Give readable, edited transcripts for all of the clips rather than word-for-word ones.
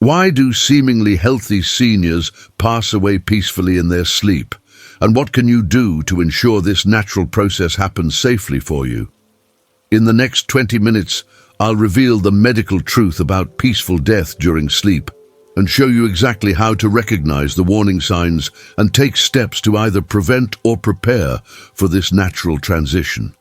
Why do seemingly healthy seniors pass away peacefully in their sleep? And what can you do to ensure this natural process happens safely for you? In the next 20 minutes, I'll reveal the medical truth about peaceful death during sleep and show you exactly how to recognize the warning signs and take steps to either prevent or prepare for this natural transition.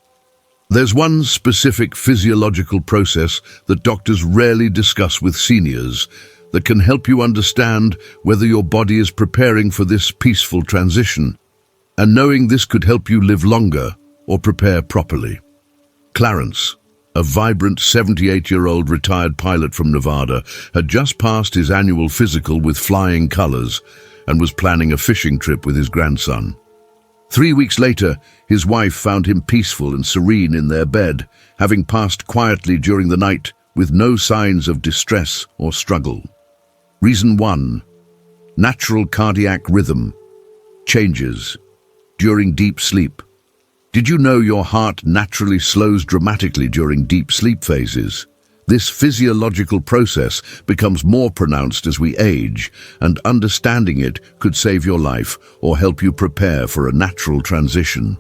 There's one specific physiological process that doctors rarely discuss with seniors that can help you understand whether your body is preparing for this peaceful transition, and knowing this could help you live longer or prepare properly. Clarence, a vibrant 78-year-old retired pilot from Nevada, had just passed his annual physical with flying colors and was planning a fishing trip with his grandson. 3 weeks later, his wife found him peaceful and serene in their bed, having passed quietly during the night with no signs of distress or struggle. Reason 1. Natural cardiac rhythm changes during deep sleep. Did you know your heart naturally slows dramatically during deep sleep phases? This physiological process becomes more pronounced as we age, and understanding it could save your life or help you prepare for a natural transition.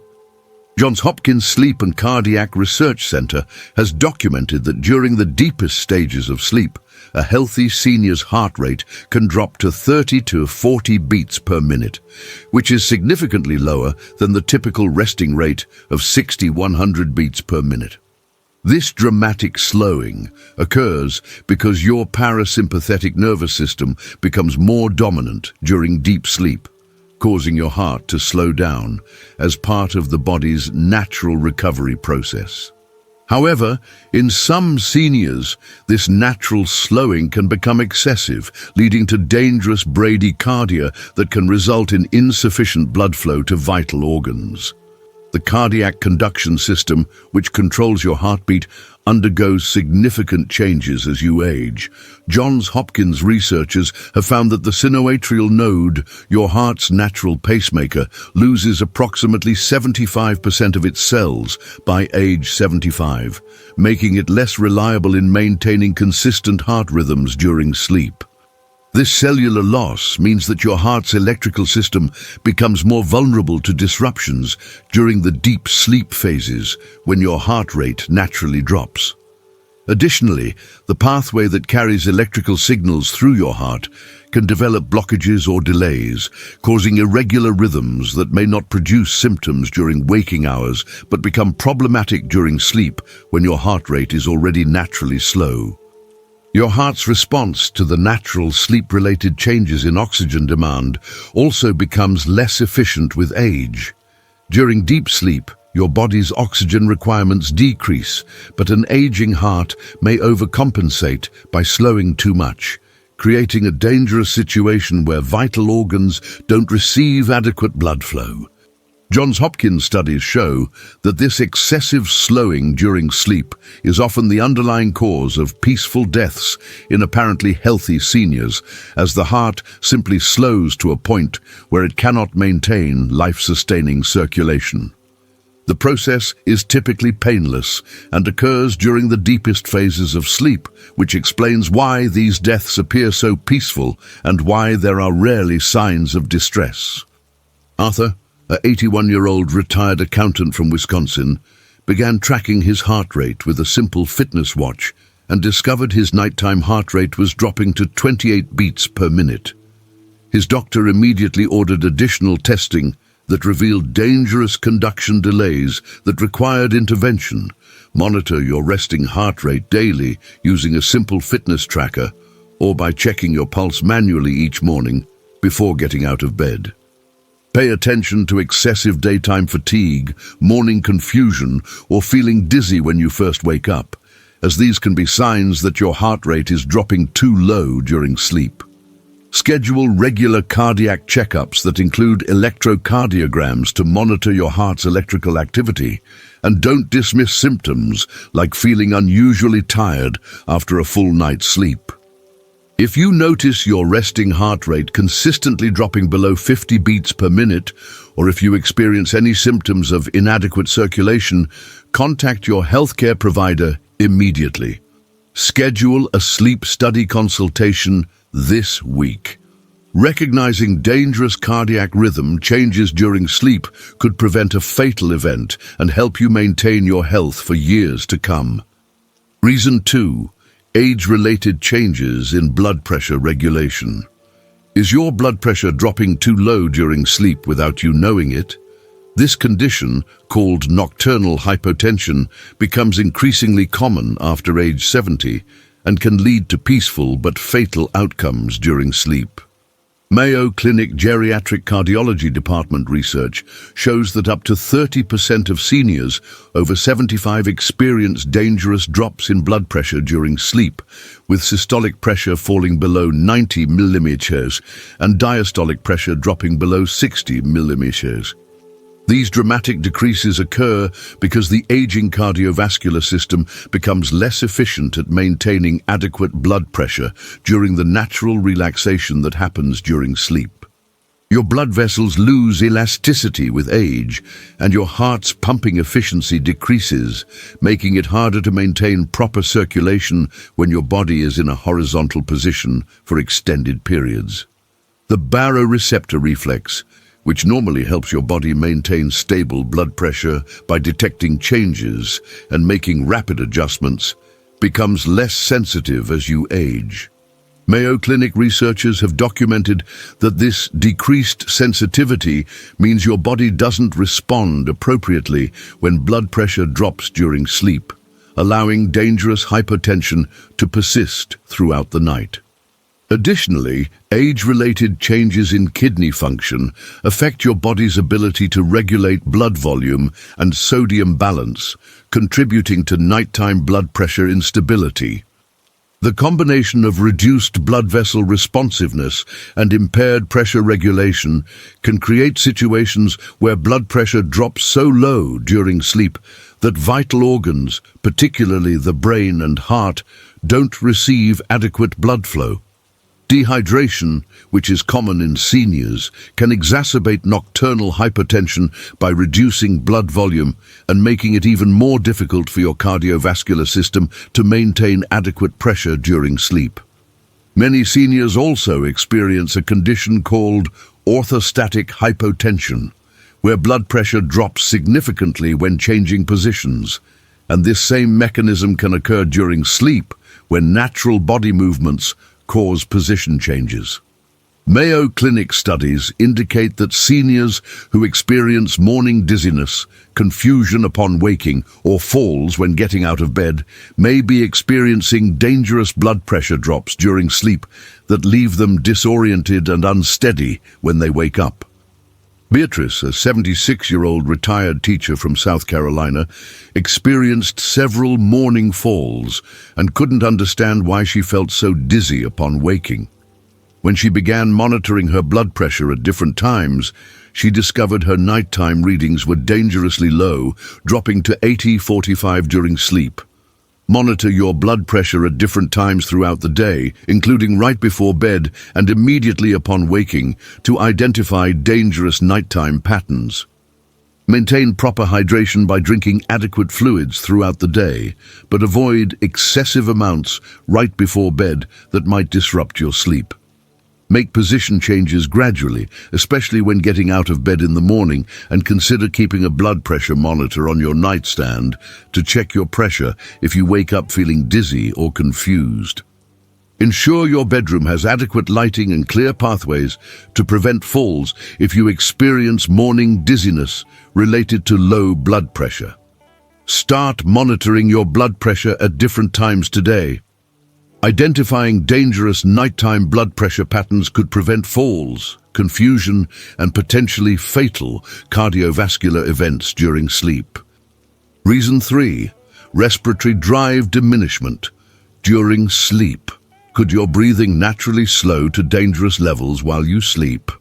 Johns Hopkins Sleep and Cardiac Research Center has documented that during the deepest stages of sleep, a healthy senior's heart rate can drop to 30 to 40 beats per minute, which is significantly lower than the typical resting rate of 60-100 beats per minute. This dramatic slowing occurs because your parasympathetic nervous system becomes more dominant during deep sleep, causing your heart to slow down as part of the body's natural recovery process. However, in some seniors, this natural slowing can become excessive, leading to dangerous bradycardia that can result in insufficient blood flow to vital organs. The cardiac conduction system, which controls your heartbeat, undergoes significant changes as you age. Johns Hopkins researchers have found that the sinoatrial node, your heart's natural pacemaker, loses approximately 75% of its cells by age 75, making it less reliable in maintaining consistent heart rhythms during sleep. This cellular loss means that your heart's electrical system becomes more vulnerable to disruptions during the deep sleep phases when your heart rate naturally drops. Additionally, the pathway that carries electrical signals through your heart can develop blockages or delays, causing irregular rhythms that may not produce symptoms during waking hours but become problematic during sleep when your heart rate is already naturally slow. Your heart's response to the natural sleep-related changes in oxygen demand also becomes less efficient with age. During deep sleep, your body's oxygen requirements decrease, but an aging heart may overcompensate by slowing too much, creating a dangerous situation where vital organs don't receive adequate blood flow. Johns Hopkins studies show that this excessive slowing during sleep is often the underlying cause of peaceful deaths in apparently healthy seniors, as the heart simply slows to a point where it cannot maintain life-sustaining circulation. The process is typically painless and occurs during the deepest phases of sleep, which explains why these deaths appear so peaceful and why there are rarely signs of distress. Arthur, an 81-year-old retired accountant from Wisconsin, began tracking his heart rate with a simple fitness watch and discovered his nighttime heart rate was dropping to 28 beats per minute. His doctor immediately ordered additional testing that revealed dangerous conduction delays that required intervention. Monitor your resting heart rate daily using a simple fitness tracker or by checking your pulse manually each morning before getting out of bed. Pay attention to excessive daytime fatigue, morning confusion, or feeling dizzy when you first wake up, as these can be signs that your heart rate is dropping too low during sleep. Schedule regular cardiac checkups that include electrocardiograms to monitor your heart's electrical activity, and don't dismiss symptoms like feeling unusually tired after a full night's sleep. If you notice your resting heart rate consistently dropping below 50 beats per minute, or if you experience any symptoms of inadequate circulation, contact your healthcare provider immediately. Schedule a sleep study consultation This week. Recognizing dangerous cardiac rhythm changes during sleep could prevent a fatal event and help you maintain your health for years to come. Reason 2. Age-related changes in blood pressure regulation. Is your blood pressure dropping too low during sleep without you knowing it? This condition, called nocturnal hypotension, becomes increasingly common after age 70 and can lead to peaceful but fatal outcomes during sleep. Mayo Clinic Geriatric Cardiology Department research shows that up to 30% of seniors over 75 experience dangerous drops in blood pressure during sleep, with systolic pressure falling below 90 millimeters and diastolic pressure dropping below 60 millimeters. These dramatic decreases occur because the aging cardiovascular system becomes less efficient at maintaining adequate blood pressure during the natural relaxation that happens during sleep. Your blood vessels lose elasticity with age, and your heart's pumping efficiency decreases, making it harder to maintain proper circulation when your body is in a horizontal position for extended periods. The baroreceptor reflex, which normally helps your body maintain stable blood pressure by detecting changes and making rapid adjustments, becomes less sensitive as you age. Mayo Clinic researchers have documented that this decreased sensitivity means your body doesn't respond appropriately when blood pressure drops during sleep, allowing dangerous hypertension to persist throughout the night. Additionally, age-related changes in kidney function affect your body's ability to regulate blood volume and sodium balance, contributing to nighttime blood pressure instability. The combination of reduced blood vessel responsiveness and impaired pressure regulation can create situations where blood pressure drops so low during sleep that vital organs, particularly the brain and heart, don't receive adequate blood flow. Dehydration, which is common in seniors, can exacerbate nocturnal hypertension by reducing blood volume and making it even more difficult for your cardiovascular system to maintain adequate pressure during sleep. Many seniors also experience a condition called orthostatic hypotension, where blood pressure drops significantly when changing positions, and this same mechanism can occur during sleep when natural body movements cause position changes. Mayo Clinic studies indicate that seniors who experience morning dizziness, confusion upon waking, or falls when getting out of bed may be experiencing dangerous blood pressure drops during sleep that leave them disoriented and unsteady when they wake up. Beatrice, a 76-year-old retired teacher from South Carolina, experienced several morning falls and couldn't understand why she felt so dizzy upon waking. When she began monitoring her blood pressure at different times, she discovered her nighttime readings were dangerously low, dropping to 80/45 during sleep. Monitor your blood pressure at different times throughout the day, including right before bed and immediately upon waking, to identify dangerous nighttime patterns. Maintain proper hydration by drinking adequate fluids throughout the day, but avoid excessive amounts right before bed that might disrupt your sleep. Make position changes gradually, especially when getting out of bed in the morning, and consider keeping a blood pressure monitor on your nightstand to check your pressure if you wake up feeling dizzy or confused. Ensure your bedroom has adequate lighting and clear pathways to prevent falls if you experience morning dizziness related to low blood pressure. Start monitoring your blood pressure at different times today. Identifying dangerous nighttime blood pressure patterns could prevent falls, confusion, and potentially fatal cardiovascular events during sleep. Reason 3. Respiratory drive diminishment during sleep. Could your breathing naturally slow to dangerous levels while you sleep?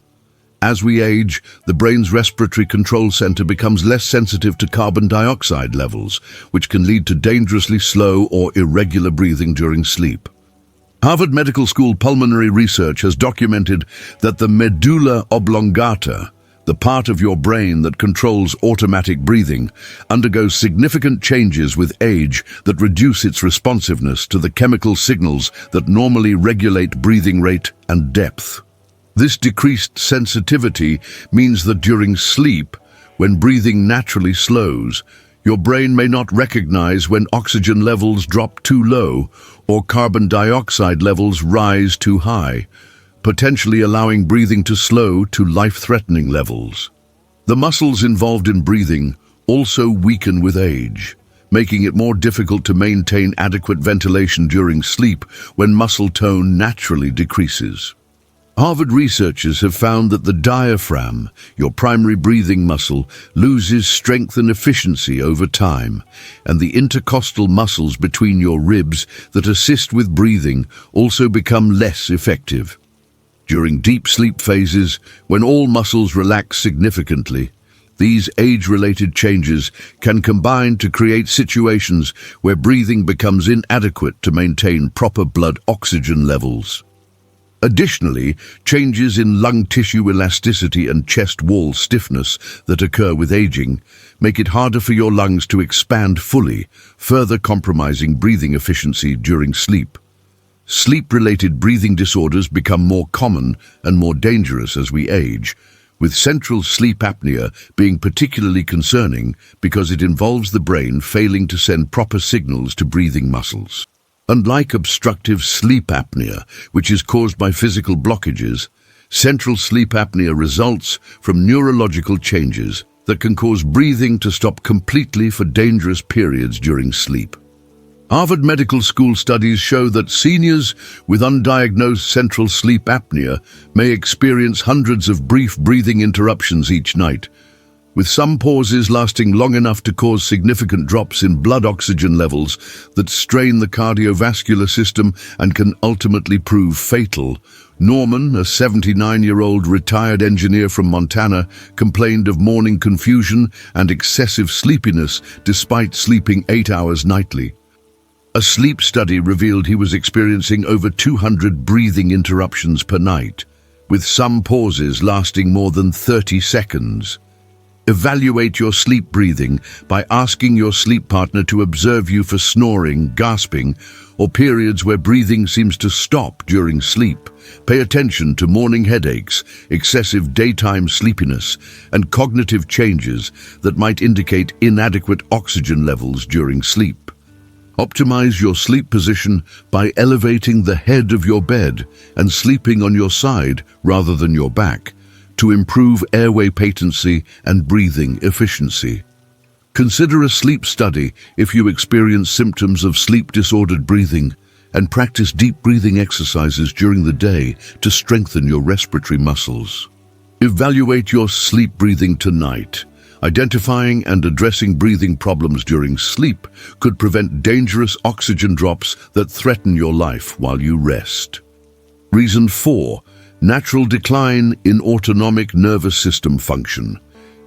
As we age, the brain's respiratory control center becomes less sensitive to carbon dioxide levels, which can lead to dangerously slow or irregular breathing during sleep. Harvard Medical School pulmonary research has documented that the medulla oblongata, the part of your brain that controls automatic breathing, undergoes significant changes with age that reduce its responsiveness to the chemical signals that normally regulate breathing rate and depth. This decreased sensitivity means that during sleep, when breathing naturally slows, your brain may not recognize when oxygen levels drop too low or carbon dioxide levels rise too high, potentially allowing breathing to slow to life-threatening levels. The muscles involved in breathing also weaken with age, making it more difficult to maintain adequate ventilation during sleep when muscle tone naturally decreases. Harvard researchers have found that the diaphragm, your primary breathing muscle, loses strength and efficiency over time, and the intercostal muscles between your ribs that assist with breathing also become less effective. During deep sleep phases, when all muscles relax significantly, these age-related changes can combine to create situations where breathing becomes inadequate to maintain proper blood oxygen levels. Additionally, changes in lung tissue elasticity and chest wall stiffness that occur with aging make it harder for your lungs to expand fully, further compromising breathing efficiency during sleep. Sleep-related breathing disorders become more common and more dangerous as we age, with central sleep apnea being particularly concerning because it involves the brain failing to send proper signals to breathing muscles. Unlike obstructive sleep apnea, which is caused by physical blockages, central sleep apnea results from neurological changes that can cause breathing to stop completely for dangerous periods during sleep. Harvard Medical School studies show that seniors with undiagnosed central sleep apnea may experience hundreds of brief breathing interruptions each night, with some pauses lasting long enough to cause significant drops in blood oxygen levels that strain the cardiovascular system and can ultimately prove fatal. Norman, a 79-year-old retired engineer from Montana, complained of morning confusion and excessive sleepiness despite sleeping 8 hours nightly. A sleep study revealed he was experiencing over 200 breathing interruptions per night, with some pauses lasting more than 30 seconds. Evaluate your sleep breathing by asking your sleep partner to observe you for snoring, gasping, or periods where breathing seems to stop during sleep. Pay attention to morning headaches, excessive daytime sleepiness, and cognitive changes that might indicate inadequate oxygen levels during sleep. Optimize your sleep position by elevating the head of your bed and sleeping on your side rather than your back, to improve airway patency and breathing efficiency. Consider a sleep study if you experience symptoms of sleep-disordered breathing, and practice deep breathing exercises during the day to strengthen your respiratory muscles. Evaluate your sleep breathing tonight. Identifying and addressing breathing problems during sleep could prevent dangerous oxygen drops that threaten your life while you rest. Reason 4. Natural decline in autonomic nervous system function.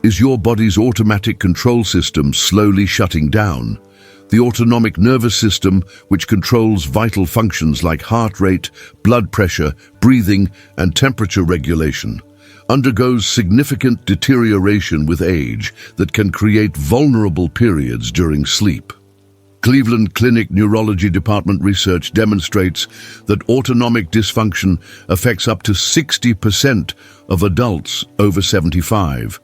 Is your body's automatic control system slowly shutting down? The autonomic nervous system, which controls vital functions like heart rate, blood pressure, breathing, and temperature regulation, undergoes significant deterioration with age that can create vulnerable periods during sleep. Cleveland Clinic Neurology Department research demonstrates that autonomic dysfunction affects up to 60% of adults over 75,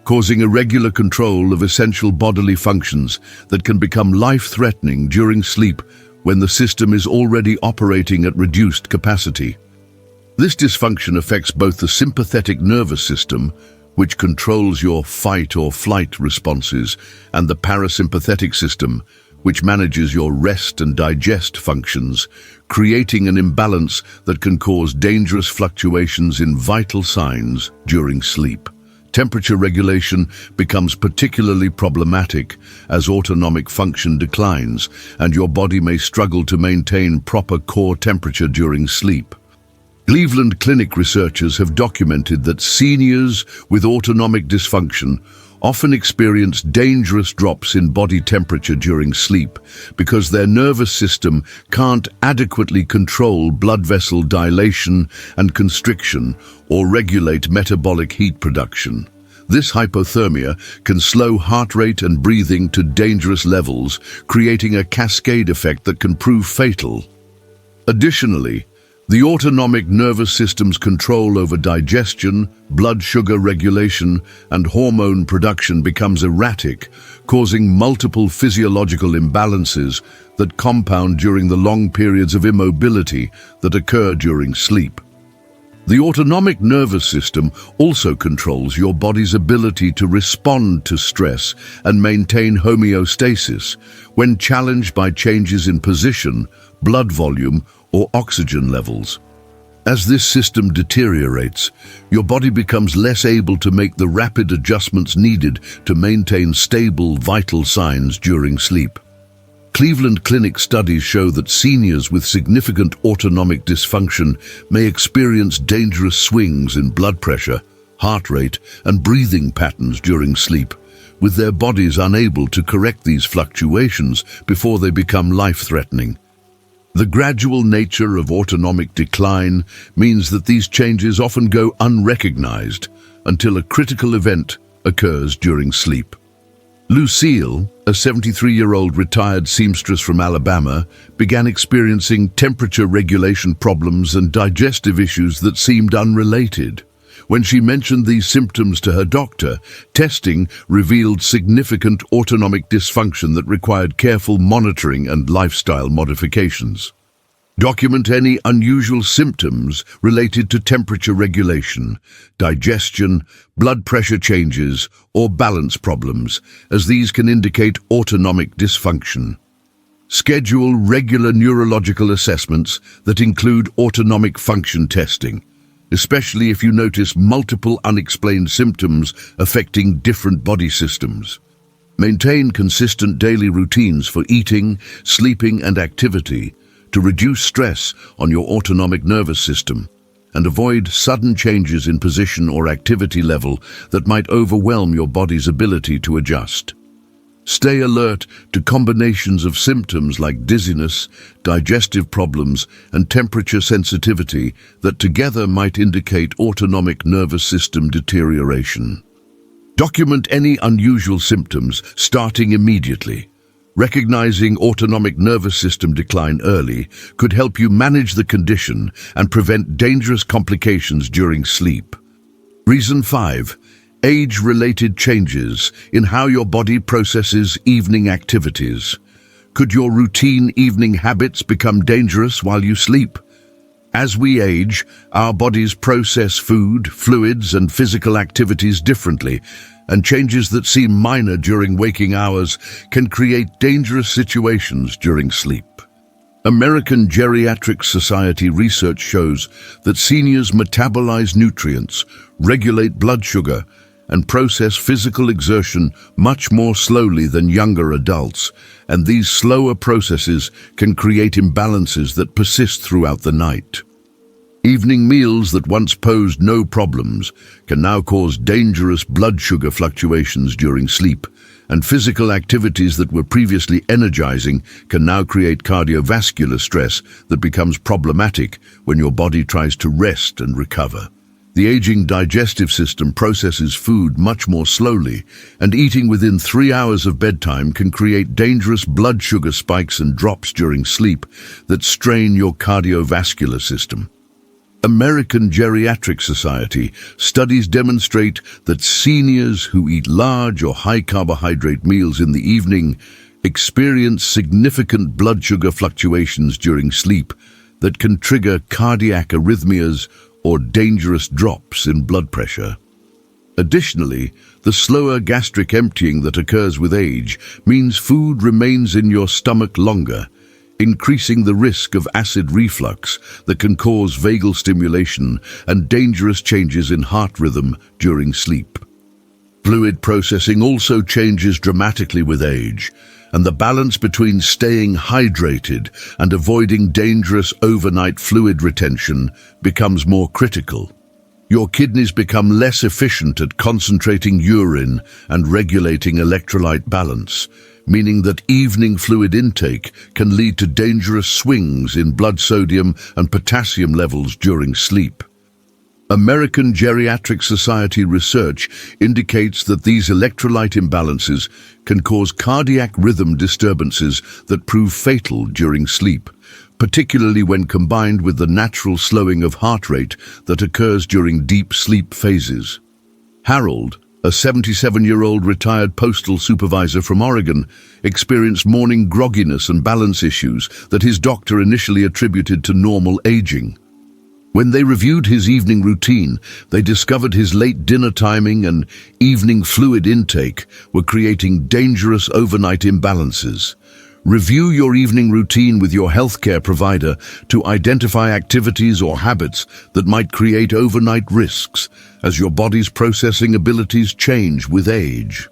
causing irregular control of essential bodily functions that can become life-threatening during sleep when the system is already operating at reduced capacity. This dysfunction affects both the sympathetic nervous system, which controls your fight or flight responses, and the parasympathetic system, which manages your rest and digest functions, creating an imbalance that can cause dangerous fluctuations in vital signs during sleep. Temperature regulation becomes particularly problematic as autonomic function declines, and your body may struggle to maintain proper core temperature during sleep. Cleveland Clinic researchers have documented that seniors with autonomic dysfunction often experience dangerous drops in body temperature during sleep because their nervous system can't adequately control blood vessel dilation and constriction or regulate metabolic heat production. This hypothermia can slow heart rate and breathing to dangerous levels, creating a cascade effect that can prove fatal. Additionally, the autonomic nervous system's control over digestion, blood sugar regulation, and hormone production becomes erratic, causing multiple physiological imbalances that compound during the long periods of immobility that occur during sleep. The autonomic nervous system also controls your body's ability to respond to stress and maintain homeostasis when challenged by changes in position, blood volume, or oxygen levels. As this system deteriorates, your body becomes less able to make the rapid adjustments needed to maintain stable vital signs during sleep. Cleveland Clinic studies show that seniors with significant autonomic dysfunction may experience dangerous swings in blood pressure, heart rate, and breathing patterns during sleep, with their bodies unable to correct these fluctuations before they become life-threatening. The gradual nature of autonomic decline means that these changes often go unrecognized until a critical event occurs during sleep. Lucille, a 73-year-old retired seamstress from Alabama, began experiencing temperature regulation problems and digestive issues that seemed unrelated. When she mentioned these symptoms to her doctor, testing revealed significant autonomic dysfunction that required careful monitoring and lifestyle modifications. Document any unusual symptoms related to temperature regulation, digestion, blood pressure changes, or balance problems, as these can indicate autonomic dysfunction. Schedule regular neurological assessments that include autonomic function testing, especially if you notice multiple unexplained symptoms affecting different body systems. Maintain consistent daily routines for eating, sleeping, and activity to reduce stress on your autonomic nervous system, and avoid sudden changes in position or activity level that might overwhelm your body's ability to adjust. Stay alert to combinations of symptoms like dizziness, digestive problems, and temperature sensitivity that together might indicate autonomic nervous system deterioration. Document any unusual symptoms starting immediately. Recognizing autonomic nervous system decline early could help you manage the condition and prevent dangerous complications during sleep. Reason 5. Age-related changes in how your body processes evening activities. Could your routine evening habits become dangerous while you sleep? As we age, our bodies process food, fluids, and physical activities differently, and changes that seem minor during waking hours can create dangerous situations during sleep. American Geriatric Society research shows that seniors metabolize nutrients, regulate blood sugar, and process physical exertion much more slowly than younger adults, and these slower processes can create imbalances that persist throughout the night. Evening meals that once posed no problems can now cause dangerous blood sugar fluctuations during sleep, and physical activities that were previously energizing can now create cardiovascular stress that becomes problematic when your body tries to rest and recover. The aging digestive system processes food much more slowly, and eating within 3 hours of bedtime can create dangerous blood sugar spikes and drops during sleep that strain your cardiovascular system. American Geriatric Society studies demonstrate that seniors who eat large or high-carbohydrate meals in the evening experience significant blood sugar fluctuations during sleep that can trigger cardiac arrhythmias or dangerous drops in blood pressure. Additionally, the slower gastric emptying that occurs with age means food remains in your stomach longer, increasing the risk of acid reflux that can cause vagal stimulation and dangerous changes in heart rhythm during sleep. Fluid processing also changes dramatically with age, and the balance between staying hydrated and avoiding dangerous overnight fluid retention becomes more critical. Your kidneys become less efficient at concentrating urine and regulating electrolyte balance, meaning that evening fluid intake can lead to dangerous swings in blood sodium and potassium levels during sleep. American Geriatric Society research indicates that these electrolyte imbalances can cause cardiac rhythm disturbances that prove fatal during sleep, particularly when combined with the natural slowing of heart rate that occurs during deep sleep phases. Harold, a 77-year-old retired postal supervisor from Oregon, experienced morning grogginess and balance issues that his doctor initially attributed to normal aging. When they reviewed his evening routine, they discovered his late dinner timing and evening fluid intake were creating dangerous overnight imbalances. Review your evening routine with your healthcare provider to identify activities or habits that might create overnight risks as your body's processing abilities change with age.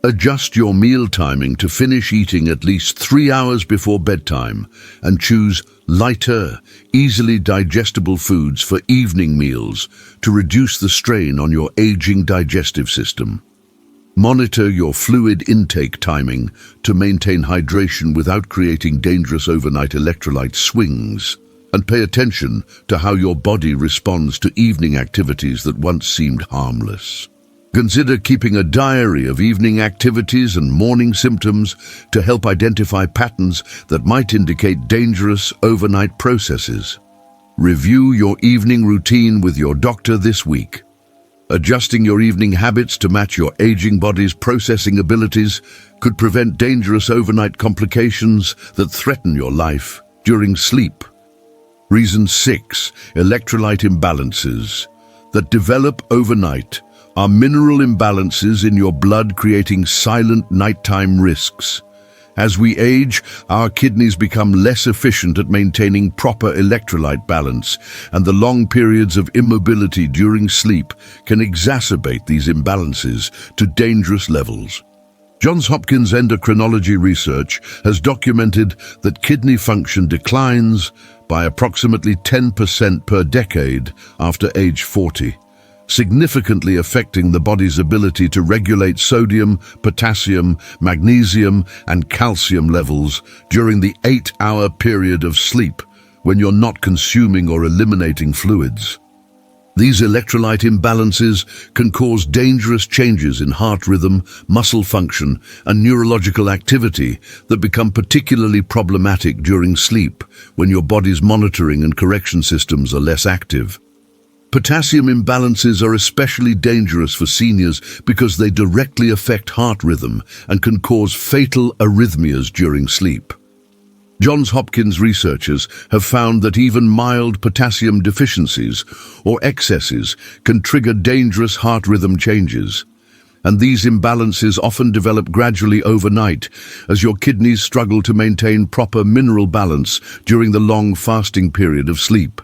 Adjust your meal timing to finish eating at least 3 hours before bedtime and choose lighter, easily digestible foods for evening meals to reduce the strain on your aging digestive system. Monitor your fluid intake timing to maintain hydration without creating dangerous overnight electrolyte swings, and pay attention to how your body responds to evening activities that once seemed harmless. Consider keeping a diary of evening activities and morning symptoms to help identify patterns that might indicate dangerous overnight processes. Review your evening routine with your doctor this week. Adjusting your evening habits to match your aging body's processing abilities could prevent dangerous overnight complications that threaten your life during sleep. Reason 6. Electrolyte imbalances that develop overnight are mineral imbalances in your blood creating silent nighttime risks. As we age, our kidneys become less efficient at maintaining proper electrolyte balance, and the long periods of immobility during sleep can exacerbate these imbalances to dangerous levels. Johns Hopkins endocrinology research has documented that kidney function declines by approximately 10% per decade after age 40. Significantly affecting the body's ability to regulate sodium, potassium, magnesium, and calcium levels during the 8-hour period of sleep when you're not consuming or eliminating fluids. These electrolyte imbalances can cause dangerous changes in heart rhythm, muscle function, and neurological activity that become particularly problematic during sleep when your body's monitoring and correction systems are less active. Potassium imbalances are especially dangerous for seniors because they directly affect heart rhythm and can cause fatal arrhythmias during sleep. Johns Hopkins researchers have found that even mild potassium deficiencies or excesses can trigger dangerous heart rhythm changes, and these imbalances often develop gradually overnight as your kidneys struggle to maintain proper mineral balance during the long fasting period of sleep.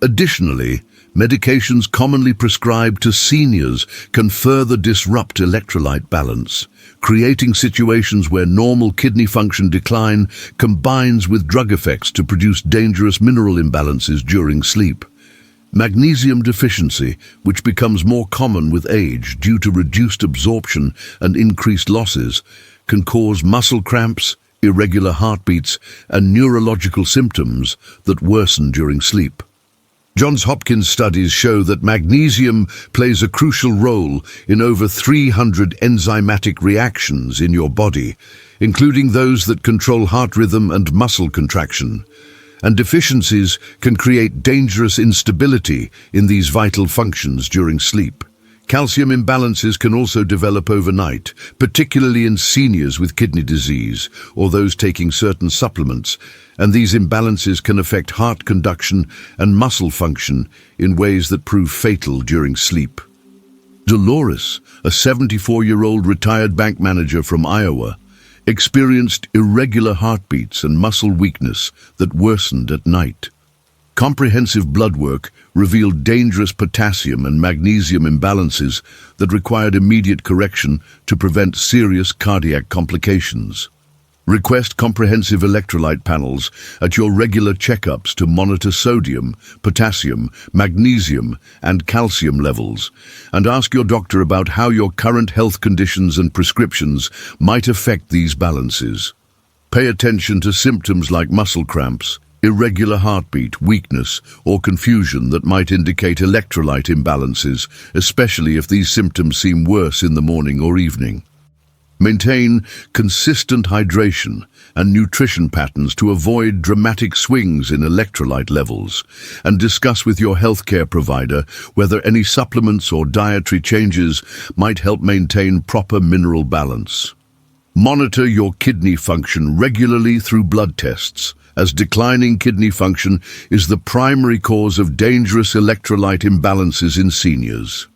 Additionally, medications commonly prescribed to seniors can further disrupt electrolyte balance, creating situations where normal kidney function decline combines with drug effects to produce dangerous mineral imbalances during sleep. Magnesium deficiency, which becomes more common with age due to reduced absorption and increased losses, can cause muscle cramps, irregular heartbeats, and neurological symptoms that worsen during sleep. Johns Hopkins studies show that magnesium plays a crucial role in over 300 enzymatic reactions in your body, including those that control heart rhythm and muscle contraction. And deficiencies can create dangerous instability in these vital functions during sleep. Calcium imbalances can also develop overnight, particularly in seniors with kidney disease or those taking certain supplements, and these imbalances can affect heart conduction and muscle function in ways that prove fatal during sleep. Dolores, a 74-year-old retired bank manager from Iowa, experienced irregular heartbeats and muscle weakness that worsened at night. Comprehensive blood work revealed dangerous potassium and magnesium imbalances that required immediate correction to prevent serious cardiac complications. Request comprehensive electrolyte panels at your regular checkups to monitor sodium, potassium, magnesium, and calcium levels, and ask your doctor about how your current health conditions and prescriptions might affect these balances. Pay attention to symptoms like muscle cramps, irregular heartbeat, weakness, or confusion that might indicate electrolyte imbalances, especially if these symptoms seem worse in the morning or evening. Maintain consistent hydration and nutrition patterns to avoid dramatic swings in electrolyte levels, and discuss with your healthcare provider whether any supplements or dietary changes might help maintain proper mineral balance. Monitor your kidney function regularly through blood tests, as declining kidney function is the primary cause of dangerous electrolyte imbalances in seniors.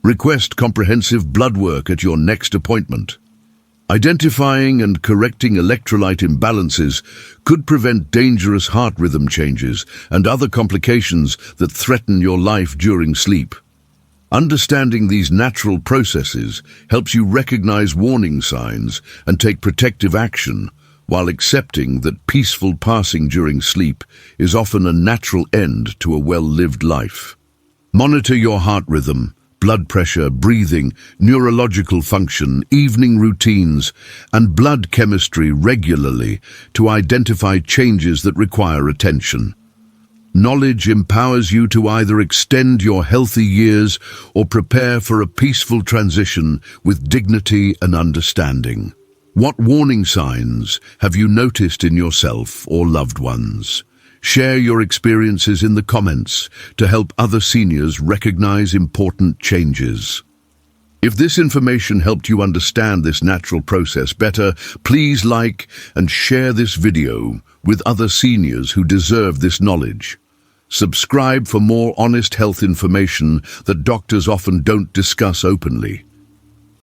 Request comprehensive blood work at your next appointment. Identifying and correcting electrolyte imbalances could prevent dangerous heart rhythm changes and other complications that threaten your life during sleep. Understanding these natural processes helps you recognize warning signs and take protective action, while accepting that peaceful passing during sleep is often a natural end to a well-lived life. Monitor your heart rhythm, blood pressure, breathing, neurological function, evening routines, and blood chemistry regularly to identify changes that require attention. Knowledge empowers you to either extend your healthy years or prepare for a peaceful transition with dignity and understanding. What warning signs have you noticed in yourself or loved ones? Share your experiences in the comments to help other seniors recognize important changes. If this information helped you understand this natural process better, please like and share this video with other seniors who deserve this knowledge. Subscribe for more honest health information that doctors often don't discuss openly.